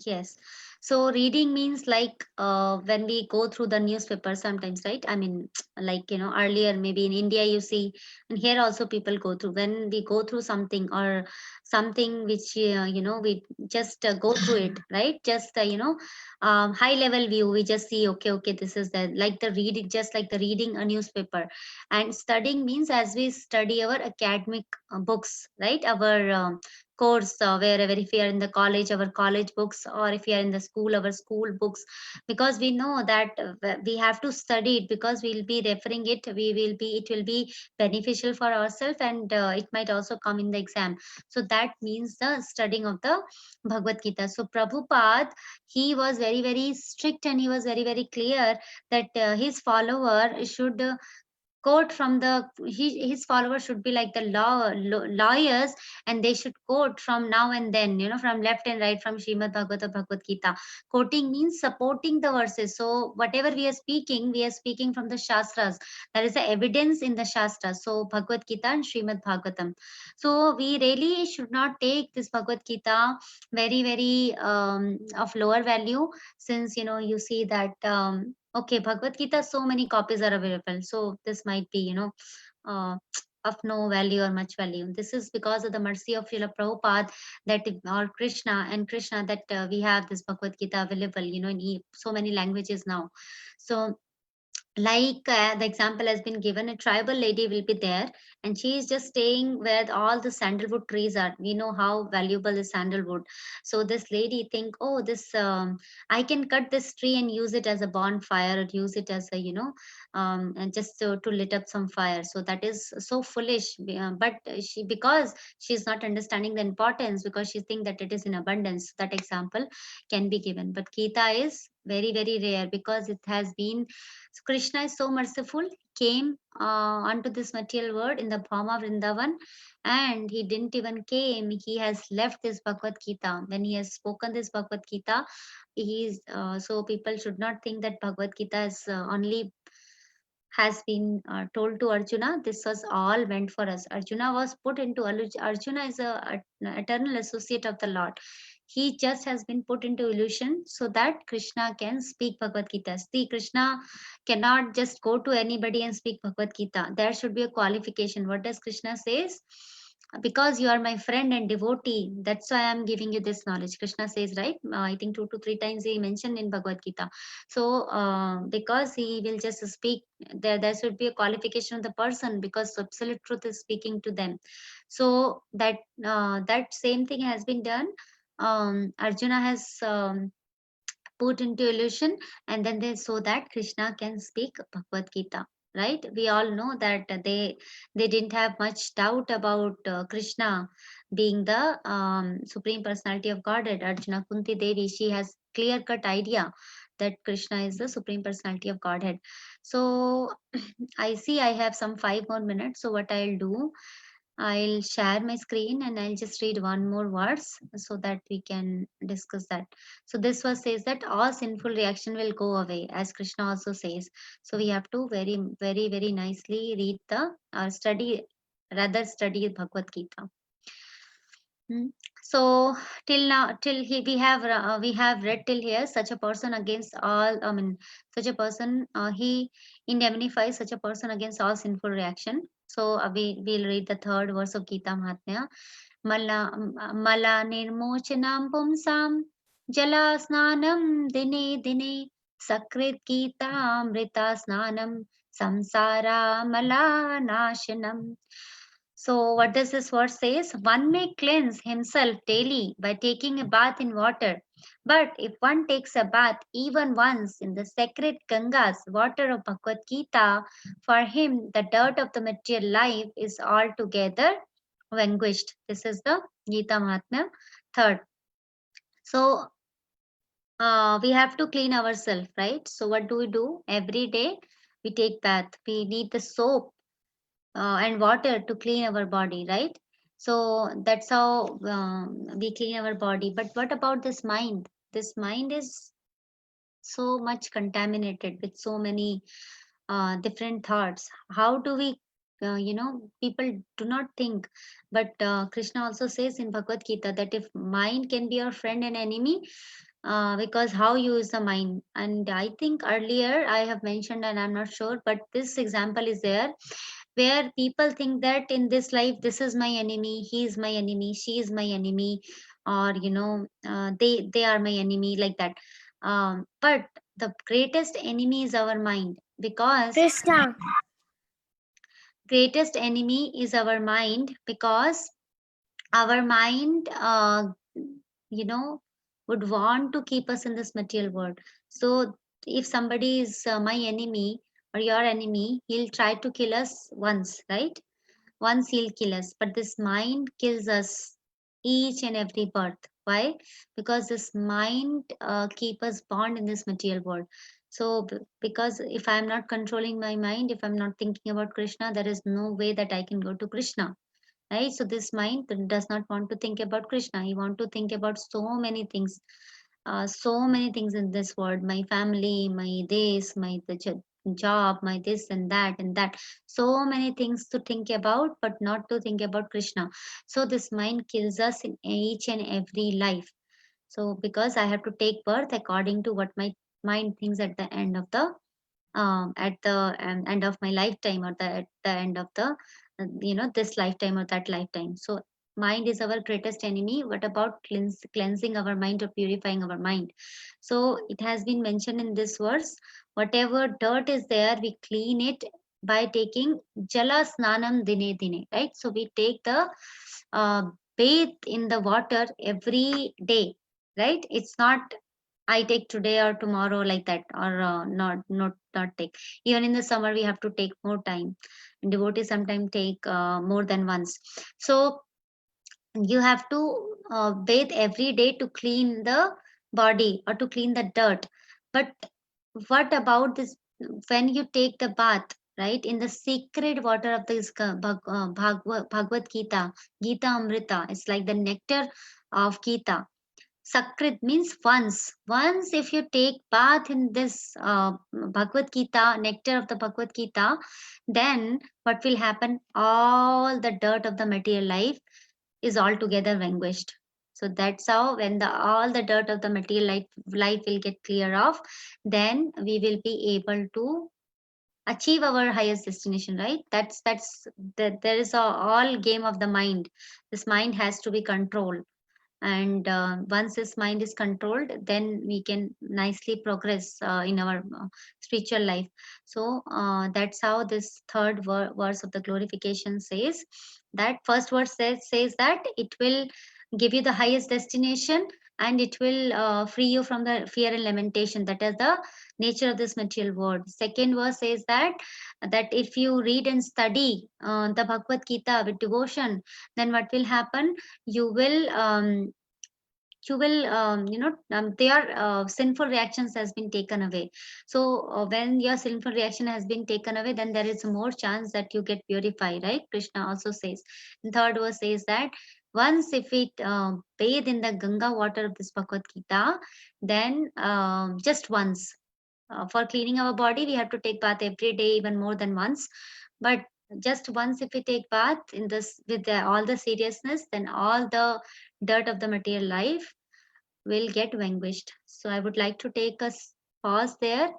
S1: Yes. So reading means like when we go through the newspaper sometimes, right? I mean, like, earlier maybe in India you see, and here also people go through, when we go through something or something which, we just go through it, right? Just, high level view, we just see, okay, this is like the reading, just like the reading a newspaper. And studying means as we study our academic books, right? Our course, wherever, if we are in the college, our college books, or if we are in the school, our school books, because we know that we have to study it, because we'll be referring it, it will be beneficial for ourselves, and it might also come in the exam. So that means the studying of the Bhagavad Gita. So Prabhupada, he was very, very strict, and he was very, very clear that his follower should quote from his followers should be like the lawyers, and they should quote from now and then, from left and right, from Srimad Bhagavata Bhagavad Gita. Quoting means supporting the verses. So whatever we are speaking from the Shastras. There is the evidence in the Shastras. So Bhagavad Gita and Srimad Bhagavatam. So we really should not take this Bhagavad Gita very, very of lower value, since you see that okay, Bhagavad Gita, so many copies are available. So this might be, uh, of no value or much value. This is because of the mercy of Srila Prabhupada, that or Krishna, that we have this Bhagavad Gita available, in so many languages now. So like the example has been given, a tribal lady will be there and she is just staying where all the sandalwood trees are. We know how valuable is sandalwood. So this lady think, oh, this I can cut this tree and use it as a bonfire, or use it as a, and just to lit up some fire. So that is so foolish. But she, because she's not understanding the importance, because she think that it is in abundance, that example can be given. But Gita is very, very rare, because it has been, so Krishna is so merciful, came onto this material world in the form of Vrindavan, and he didn't even came. He has left this Bhagavad Gita. When he has spoken this Bhagavad Gita, he is so people should not think that Bhagavad Gita is only has been told to Arjuna. This was all meant for us. Arjuna was put into Arjuna is an eternal associate of the Lord. He just has been put into illusion so that Krishna can speak Bhagavad Gita. See, Krishna cannot just go to anybody and speak Bhagavad Gita. There should be a qualification. What does Krishna says? Because you are my friend and devotee, that's why I'm giving you this knowledge. Krishna says, right? I think 2 to 3 times he mentioned in Bhagavad Gita. So because he will just speak, there should be a qualification of the person, because absolute truth is speaking to them. So that that same thing has been done. Arjuna has put into illusion, and then they, so that Krishna can speak Bhagavad Gita, right? We all know that they didn't have much doubt about Krishna being the supreme personality of Godhead. Arjuna, Kunti Devi, she has clear cut idea that Krishna is the supreme personality of Godhead. So I see I have some 5 more minutes. So what I'll do, I'll share my screen and I'll just read one more verse so that we can discuss that. So this verse says that all sinful reaction will go away, as Krishna also says. So we have to very, very, very nicely read the study Bhagavad Gita. So till now, we have read till here. Such a person against all, such a person, he indemnifies such a person against all sinful reaction. So we'll read the third verse of Gita Mahatmya. Mala nirmochanam pumsam jala snanam dine dine sakrit Gita amrita snanam samsara mala nashanam. So what does this verse says? One may cleanse himself daily by taking a bath in water. But if one takes a bath even once in the sacred Ganga's water of Bhagavad Gita, for him the dirt of the material life is altogether vanquished. This is the Gita Mahatmya third. So we have to clean ourselves, right? So what do? Every day we take bath. We need the soap and water to clean our body, right? So that's how we clean our body. But what about this mind? This mind is so much contaminated with so many different thoughts. How do we, people do not think. But Krishna also says in Bhagavad Gita that if mind can be your friend and enemy, because how you use the mind. And I think earlier I have mentioned, and I'm not sure, but this example is there where people think that in this life, this is my enemy, he is my enemy, she is my enemy, or they are my enemy, like that. But the greatest enemy is our mind, because
S6: Krishna.
S1: greatest enemy is our mind, because our mind would want to keep us in this material world. So if somebody is my enemy or your enemy, he'll try to kill us once, right? Once he'll kill us, but this mind kills us each and every birth. Why? Because this mind keep us bound in this material world. So because if I'm not controlling my mind, if I'm not thinking about Krishna, there is no way that I can go to Krishna, right? So this mind does not want to think about Krishna. He want to think about so many things in this world, my family, my this, my job, my this and that, so many things to think about, but not to think about Krishna. So this mind kills us in each and every life. So because I have to take birth according to what my mind thinks at the end of the end of my lifetime, or at the end of the this lifetime or that lifetime. So mind is our greatest enemy. What about cleansing our mind or purifying our mind? So it has been mentioned in this verse, whatever dirt is there, we clean it by taking jala snanam dine dine, right? So we take the bathe in the water every day, right? It's not I take today or tomorrow like that, or not take. Even in the summer, we have to take more time. And devotees sometimes take more than once. So you have to bathe every day to clean the body or to clean the dirt. But what about this when you take the bath, right, in the sacred water of this Bhagavad Gita, Gita Amrita? It's like the nectar of Gita. Sakrit means once if you take bath in this Bhagavad Gita, nectar of the Bhagavad Gita, then what will happen? All the dirt of the material life is altogether vanquished. So that's how when the all the dirt of the material life will get clear off, then we will be able to achieve our highest destination, right? That's that there is a all game of the mind. This mind has to be controlled, and once this mind is controlled, then we can nicely progress in our spiritual life. So that's how this third verse of the glorification says that first verse says that it will give you the highest destination, and it will free you from the fear and lamentation. That is the nature of this material world. Second verse says that if you read and study the Bhagavad Gita with devotion, then what will happen? You will their sinful reactions has been taken away. So when your sinful reaction has been taken away, then there is more chance that you get purified, right? Krishna also says. And third verse says that once if we bathe in the Ganga water of this Bhagavad Gita, then just once, for cleaning our body we have to take bath every day, even more than once. But just once if we take bath in this with all the seriousness, then all the dirt of the material life will get vanquished. So I would like to take a pause there,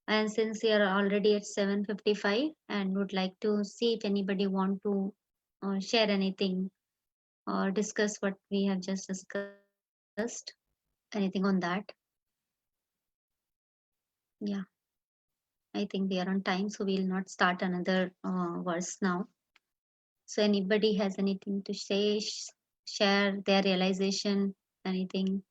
S1: and since we are already at 7:55, and would like to see if anybody want to share anything or discuss what we have just discussed, anything on that. Yeah, I think we are on time, so we'll not start another verse now. So anybody has anything to say, share their realization, anything?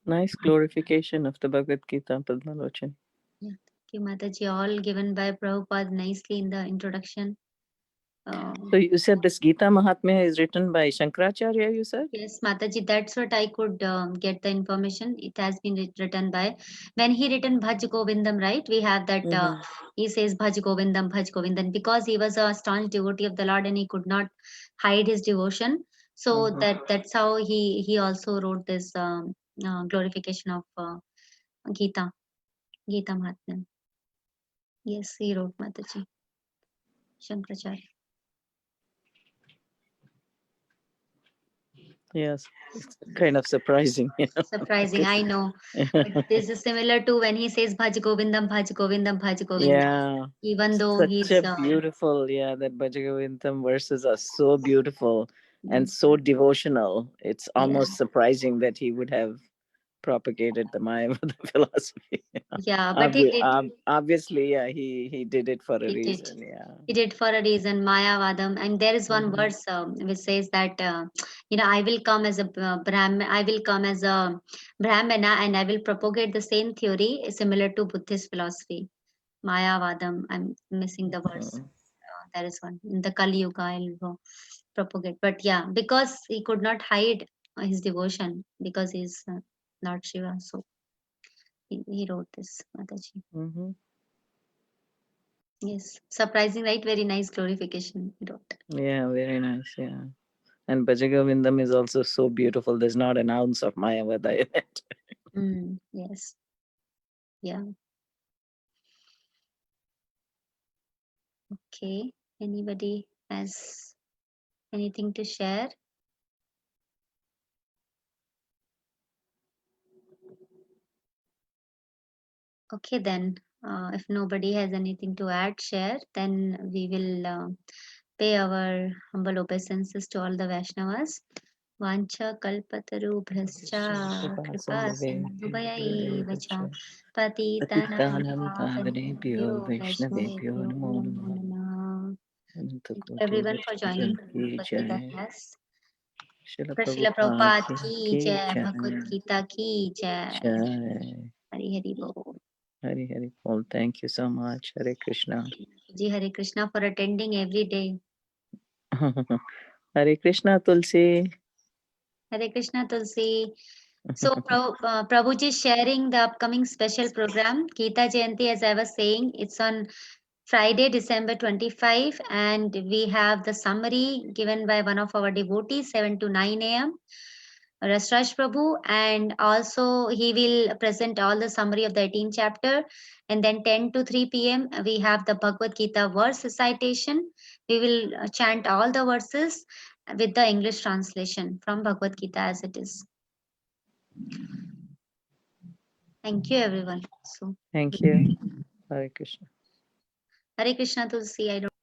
S4: Nice glorification of the Bhagavad Gita, Padmalochan.
S1: Yeah, thank you, Mataji. All given by Prabhupada nicely in the introduction.
S4: So you said this Gita Mahatmya is written by Shankaracharya, you said?
S1: Yes, Mataji, that's what I could get the information. It has been written by, when he written Bhaj Govindam, right? We have that,
S4: Mhm.
S1: he says Bhaj Govindam, because he was a staunch devotee of the Lord and he could not hide his devotion. So
S4: Mhm.
S1: that's how he also wrote this glorification of Gita Mahatmya. Yes, he wrote, Mataji, Shankaracharya.
S4: Yes, it's kind of surprising.
S1: Surprising, I know. But this is similar to when he says Bhaj Govindam, Bhaj Govindam, Bhaj Govindam.
S4: Yeah,
S1: Even though
S4: such
S1: he's
S4: a beautiful, yeah, that Bhajagovintam verses are so beautiful and so devotional. It's
S1: yeah,
S4: almost surprising that he would have propagated the Mayavada philosophy.
S1: yeah, but he did
S4: Obviously, yeah, he did it for a
S1: he did
S4: reason. Yeah.
S1: he did for a reason, Mayavadam. And there is one
S4: Mhm.
S1: verse which says that I will come as a Brahman, I will come as a Brahmana, and I will propagate the same theory similar to Buddhist philosophy. Mayavadam. I'm missing the verse.
S4: Mhm.
S1: There is one in the Kali Yuga. I'll go propagate. But yeah, because he could not hide his devotion because he's Lord Shiva, so he wrote this, Mataji.
S4: Mhm.
S1: Yes, surprising, right? Very nice glorification he wrote.
S4: Yeah, very nice. Yeah. And Bhajagovindam is also so beautiful. There's not an ounce of Mayavada in it.
S1: Yes, yeah. Okay. Anybody has anything to share? Okay, then. If nobody has anything to add, share, then we will pay our humble obeisances to all the Vaishnavas. Vancha kalpatarubhyascha kripa sindhubhayaiva cha patitanam
S4: Patitanam
S1: pavanebhyo
S4: pavanebhyo Vaishnavebhyo
S1: vaishnavebhyo
S4: namo
S1: namo
S4: namah.
S1: namah. Thank you
S4: Anantagoti
S1: everyone for joining
S4: Vaishnava ki
S1: Bhagavad Gita
S4: jai.
S1: class.
S4: Srila
S1: Srila
S4: Prabhupada
S1: Prabhupada ki
S4: ki
S1: jai,
S4: jai.
S1: Bhagavad Gita ki jai.
S4: Jai.
S1: Hari Hari Bol.
S4: Hari Hari Bol. Thank you so much. Hare Krishna.
S1: Ji Hare Krishna for attending every day.
S4: Hare Krishna Tulsi.
S1: Hare Krishna Tulsi. So Prabhuji is sharing the upcoming special program, Gita Jayanti, as I was saying. It's on Friday, December 25, and we have the summary given by one of our devotees, 7 to 9 a.m. Rasraj Prabhu, and also he will present all the summary of the 18th chapter. And then 10 to 3 p.m. we have the Bhagavad Gita verse recitation. We will chant all the verses with the English translation from Bhagavad Gita as it is. Thank you, everyone. So,
S4: Thank you. Hare Krishna.
S1: Hare Krishna Tulsi. I don't